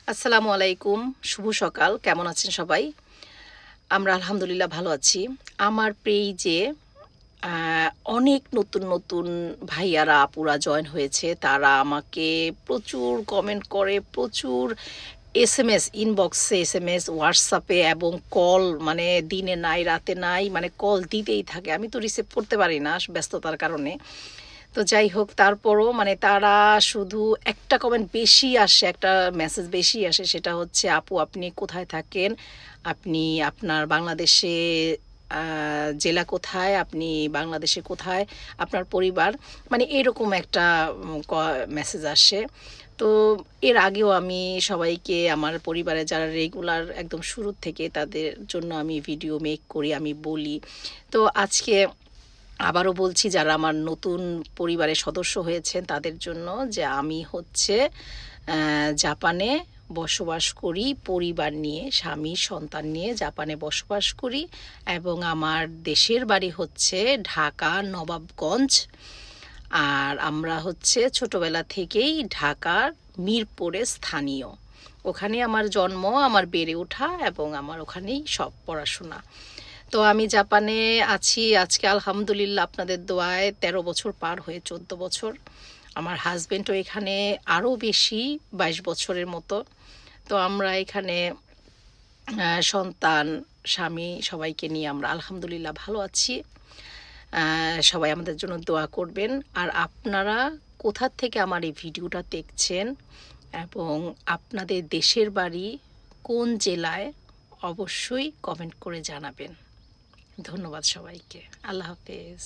আসসালামু আলাইকুম, শুভ সকাল। কেমন আছেন সবাই? আমরা আলহামদুলিল্লাহ ভালো আছি। আমার পেইজে আ অনেক নতুন ভাইয়ারা, আপুরা জয়েন হয়েছে। তারা আমাকে প্রচুর কমেন্ট করে, প্রচুর এসএমএস, ইনবক্সে এসএমএস, WhatsApp-এ এবং কল মানে দিনে নাই, রাতে নাই, মানে কল দিতেই থাকে। আমি তো রিসিভ করতে পারি না ব্যস্ততার কারণে। তো যাই হোক তারপরও মানে তারা শুধু একটা কমেন্ট বেশি আসে, একটা মেসেজ বেশি আসে সেটা হচ্ছে, "আপু আপনি কোথায় থাকেন? আপনি আপনার বাংলাদেশে আ জেলা কোথায়? আপনি বাংলাদেশে কোথায়? আপনার পরিবার?" মানে এরকম একটা মেসেজ আসে। তো এর আগেও আমি সবাইকে আমার পরিবারে যারা রেগুলার একদম শুরুর থেকে তাদের জন্য আমি ভিডিও মেক করি, আমি বলি। তো আজকে আবারও বলছি যারা আমার নতুন পরিবারের সদস্য হয়েছেন তাদের জন্য যে আমি হচ্ছে জাপানে বসবাস করি পরিবার নিয়ে, স্বামী সন্তান নিয়ে জাপানে বসবাস করি এবং আমার দেশের বাড়ি হচ্ছে ঢাকা নবাবগঞ্জ। আর আমরা হচ্ছে ছোটবেলা থেকেই ঢাকার মিরপুরে স্থানীয়। ওখানে আমার জন্ম, আমার বেড়ে ওঠা এবং আমার ওখানেই সব পড়াশোনা। তো আমি জাপানে আছি আজকে আলহামদুলিল্লাহ আপনাদের দোয়ায় ১৩ বছর পার হয়ে ১৪ বছর। আমার হাসব্যান্ডও এখানে আরও বেশি ২২ বছরের মতো। তো আমরা এখানে সন্তান, স্বামী সবাইকে নিয়ে আমরা আলহামদুলিল্লাহ ভালো আছি। সবাই আমাদের জন্য দোয়া করবেন। আর আপনারা কোথা থেকে আমার এই ভিডিওটা দেখছেন এবং আপনাদের দেশের বাড়ি কোন জেলায় অবশ্যই কমেন্ট করে জানাবেন। ধন্যবাদ সবাইকে। আল্লাহ হাফেজ।